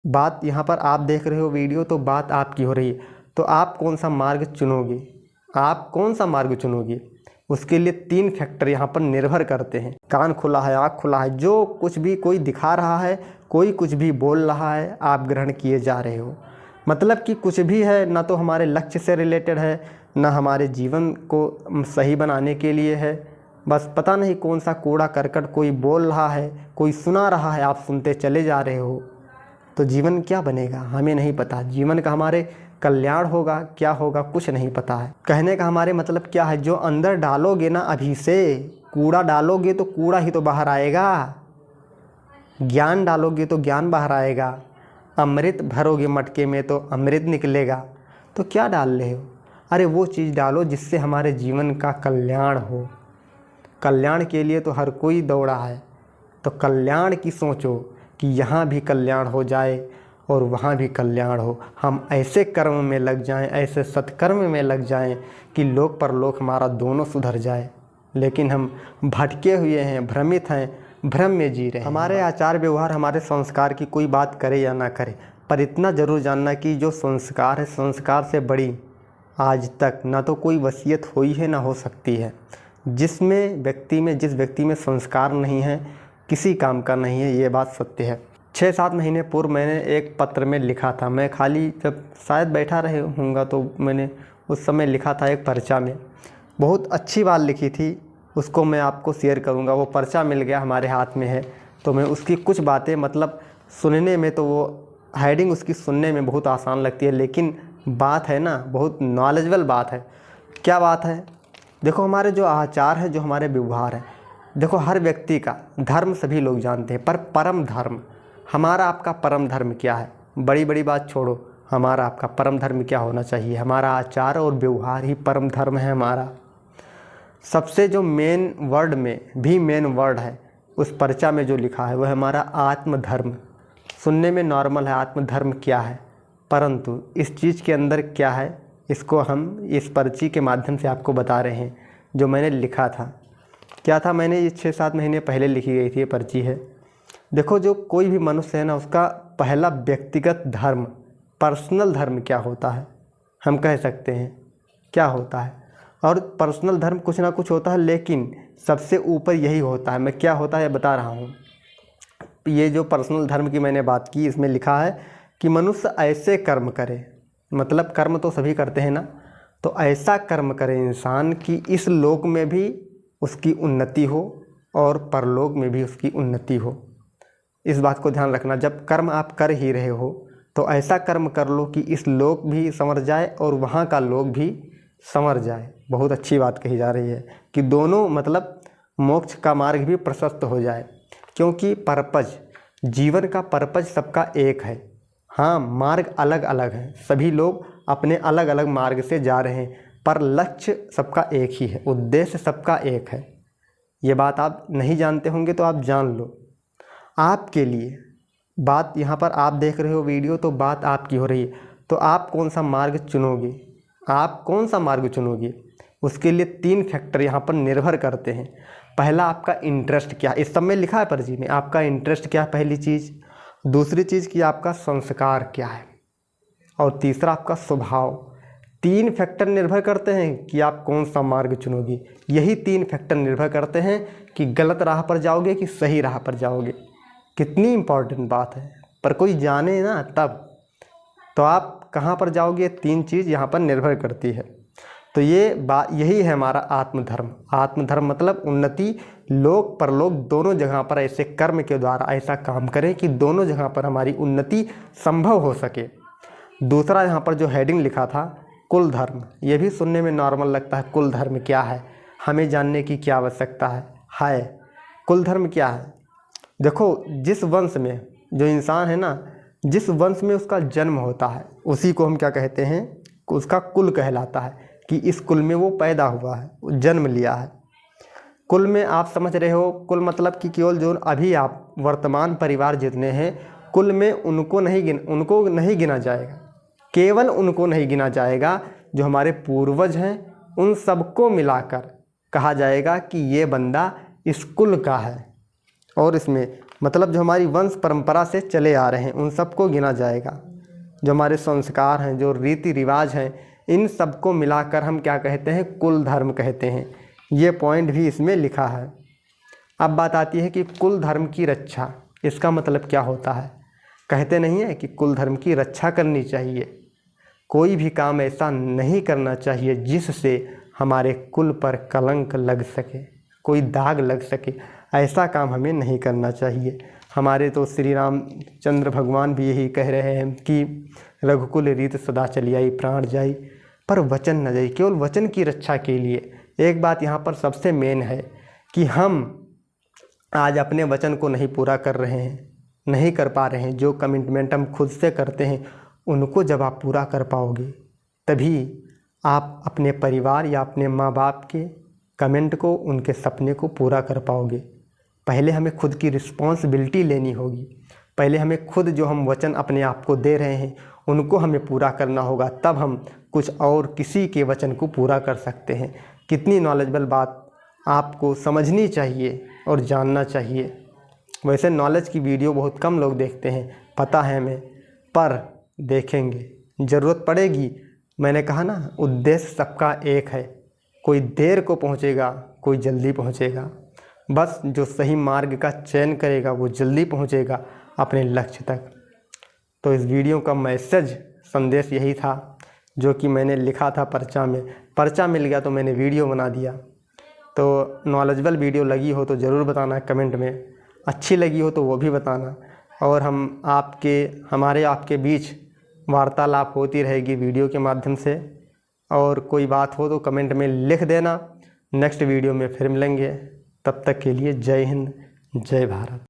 बात यहाँ पर आप देख रहे हो वीडियो, तो बात आपकी हो रही है। तो आप कौन सा मार्ग चुनोगे, आप कौन सा मार्ग चुनोगे, उसके लिए 3 फैक्टर यहाँ पर निर्भर करते हैं। कान खुला है, आँख खुला है, जो कुछ भी कोई दिखा रहा है, कोई कुछ भी बोल रहा है, आप ग्रहण किए जा रहे हो। मतलब कि कुछ भी है, ना तो हमारे लक्ष्य से रिलेटेड है, ना हमारे जीवन को सही बनाने के लिए है। बस पता नहीं कौन सा कूड़ा करकट कोई बोल रहा है, कोई सुना रहा है, आप सुनते चले जा रहे हो। तो जीवन क्या बनेगा हमें नहीं पता। जीवन का हमारे कल्याण होगा क्या होगा कुछ नहीं पता है। कहने का हमारे मतलब क्या है, जो अंदर डालोगे ना अभी से, कूड़ा डालोगे तो कूड़ा ही तो बाहर आएगा, ज्ञान डालोगे तो ज्ञान बाहर आएगा, अमृत भरोगे मटके में तो अमृत निकलेगा। तो क्या डाल रहे हो? अरे वो चीज़ डालो जिससे हमारे जीवन का कल्याण हो। कल्याण के लिए तो हर कोई दौड़ा है, तो कल्याण की सोचो कि यहाँ भी कल्याण हो जाए और वहाँ भी कल्याण हो। हम ऐसे कर्म में लग जाएं, ऐसे सत्कर्म में लग जाएं कि लोक परलोक हमारा दोनों सुधर जाए। लेकिन हम भटके हुए हैं, भ्रमित हैं, भ्रम में जी रहे हैं। हमारे आचार व्यवहार, हमारे संस्कार की कोई बात करे या ना करे, पर इतना ज़रूर जानना कि जो संस्कार है, संस्कार से बड़ी आज तक ना तो कोई वसीयत हुई है ना हो सकती है। जिस व्यक्ति में संस्कार नहीं है, किसी काम का नहीं है, ये बात सत्य है। 6-7 महीने पूर्व मैंने एक पत्र में लिखा था, मैं खाली जब शायद बैठा रहे होऊंगा तो मैंने उस समय लिखा था एक पर्चा में। बहुत अच्छी बात लिखी थी, उसको मैं आपको शेयर करूंगा। वो पर्चा मिल गया, हमारे हाथ में है, तो मैं उसकी कुछ बातें, मतलब सुनने में तो वो हेडिंग उसकी सुनने में बहुत आसान लगती है, लेकिन बात है ना, बहुत नॉलेजेबल बात है। क्या बात है? देखो, हमारे जो आचार है, जो हमारे व्यवहार है, देखो हर व्यक्ति का धर्म सभी लोग जानते हैं, पर परम धर्म, हमारा आपका परम धर्म क्या है? बड़ी बड़ी बात छोड़ो, हमारा आपका परम धर्म क्या होना चाहिए? हमारा आचार और व्यवहार ही परम धर्म है हमारा। सबसे जो मेन वर्ड में भी मेन वर्ड है उस पर्चा में जो लिखा है, वह हमारा आत्मधर्म। सुनने में नॉर्मल है, आत्मधर्म क्या है, परंतु इस चीज़ के अंदर क्या है, इसको हम इस पर्ची के माध्यम से आपको बता रहे हैं। जो मैंने लिखा था, क्या था, मैंने ये 6-7 महीने पहले लिखी गई थी, ये पर्ची है। देखो, जो कोई भी मनुष्य है ना, उसका पहला व्यक्तिगत धर्म, पर्सनल धर्म क्या होता है, हम कह सकते हैं क्या होता है। और पर्सनल धर्म कुछ ना कुछ होता है, लेकिन सबसे ऊपर यही होता है। मैं क्या होता है बता रहा हूँ। ये जो पर्सनल धर्म की मैंने बात की, इसमें लिखा है कि मनुष्य ऐसे कर्म करे, मतलब कर्म तो सभी करते हैं ना, तो ऐसा कर्म करे इंसान कि इस लोक में भी उसकी उन्नति हो और परलोक में भी उसकी उन्नति हो। इस बात को ध्यान रखना, जब कर्म आप कर ही रहे हो तो ऐसा कर्म कर लो कि इस लोक भी संवर जाए और वहाँ का लोक भी संवर जाए। बहुत अच्छी बात कही जा रही है कि दोनों, मतलब मोक्ष का मार्ग भी प्रशस्त हो जाए, क्योंकि पर्पज, जीवन का पर्पज सबका एक है। हाँ, मार्ग अलग अलग हैं, सभी लोग अपने अलग अलग मार्ग से जा रहे हैं, पर लक्ष्य सबका एक ही है, उद्देश्य सबका एक है। ये बात आप नहीं जानते होंगे तो आप जान लो। आपके लिए बात, यहाँ पर आप देख रहे हो वीडियो, तो बात आपकी हो रही है। तो आप कौन सा मार्ग चुनोगे, आप कौन सा मार्ग चुनोगे, उसके लिए 3 फैक्टर यहाँ पर निर्भर करते हैं। पहला, आपका इंटरेस्ट क्या है, इस सब में लिखा है पर्ची में, आपका इंटरेस्ट क्या है, पहली चीज़। दूसरी चीज़ कि आपका संस्कार क्या है, और तीसरा आपका स्वभाव। 3 फैक्टर निर्भर करते हैं कि आप कौन सा मार्ग चुनोगे। यही 3 फैक्टर निर्भर करते हैं कि गलत राह पर जाओगे कि सही राह पर जाओगे। कितनी इम्पोर्टेंट बात है, पर कोई जाने ना तब तो आप कहाँ पर जाओगे, 3 चीज़ यहाँ पर निर्भर करती है। तो ये बात, यही है हमारा आत्मधर्म। आत्मधर्म मतलब उन्नति, लोक परलोक दोनों जगह पर ऐसे कर्म के द्वारा ऐसा काम करें कि दोनों जगह पर हमारी उन्नति संभव हो सके। दूसरा, यहाँ पर जो हेडिंग लिखा था, कुल धर्म, ये भी सुनने में नॉर्मल लगता है। कुल धर्म क्या है, हमें जानने की क्या आवश्यकता है। कुल धर्म क्या है? देखो, जिस वंश में जो इंसान है ना, जिस वंश में उसका जन्म होता है, उसी को हम क्या कहते हैं, उसका कुल कहलाता है, कि इस कुल में वो पैदा हुआ है, जन्म लिया है। कुल में आप समझ रहे हो, कुल मतलब कि केवल जो अभी आप वर्तमान परिवार जितने हैं, कुल में उनको नहीं गिना जाएगा, केवल उनको नहीं गिना जाएगा, जो हमारे पूर्वज हैं उन सबको मिलाकर कहा जाएगा कि ये बंदा इस कुल का है। और इसमें मतलब जो हमारी वंश परंपरा से चले आ रहे हैं उन सबको गिना जाएगा। जो हमारे संस्कार हैं, जो रीति रिवाज हैं, इन सबको मिलाकर हम क्या कहते हैं, कुल धर्म कहते हैं। ये पॉइंट भी इसमें लिखा है। अब बात आती है कि कुल धर्म की रक्षा, इसका मतलब क्या होता है। कहते नहीं है कि कुल धर्म की रक्षा करनी चाहिए। कोई भी काम ऐसा नहीं करना चाहिए जिससे हमारे कुल पर कलंक लग सके, कोई दाग लग सके। ऐसा काम हमें नहीं करना चाहिए। हमारे तो श्री रामचंद्र भगवान भी यही कह रहे हैं कि रघुकुल रीत सदा चली आई, प्राण जाई पर वचन न जाई। केवल वचन की रक्षा के लिए। एक बात यहाँ पर सबसे मेन है कि हम आज अपने वचन को नहीं पूरा कर रहे हैं, नहीं कर पा रहे हैं। जो कमिटमेंट हम खुद से करते हैं उनको जब आप पूरा कर पाओगे तभी आप अपने परिवार या अपने माँ बाप के कमेंट को, उनके सपने को पूरा कर पाओगे। पहले हमें खुद की रिस्पॉन्सिबिलिटी लेनी होगी। पहले हमें खुद जो हम वचन अपने आप को दे रहे हैं उनको हमें पूरा करना होगा, तब हम कुछ और किसी के वचन को पूरा कर सकते हैं। कितनी नॉलेजेबल बात आपको समझनी चाहिए और जानना चाहिए। वैसे नॉलेज की वीडियो बहुत कम लोग देखते हैं, पता है हमें, पर देखेंगे, ज़रूरत पड़ेगी। मैंने कहा ना, उद्देश्य सबका एक है। कोई देर को पहुंचेगा, कोई जल्दी पहुंचेगा। बस जो सही मार्ग का चयन करेगा वो जल्दी पहुंचेगा अपने लक्ष्य तक। तो इस वीडियो का मैसेज, संदेश यही था जो कि मैंने लिखा था पर्चा में। पर्चा मिल गया तो मैंने वीडियो बना दिया। तो नॉलेजेबल वीडियो लगी हो तो ज़रूर बताना कमेंट में, अच्छी लगी हो तो वो भी बताना। और हमारे आपके बीच वार्तालाप होती रहेगी वीडियो के माध्यम से। और कोई बात हो तो कमेंट में लिख देना। नेक्स्ट वीडियो में फिर मिलेंगे, तब तक के लिए जय हिंद, जय भारत।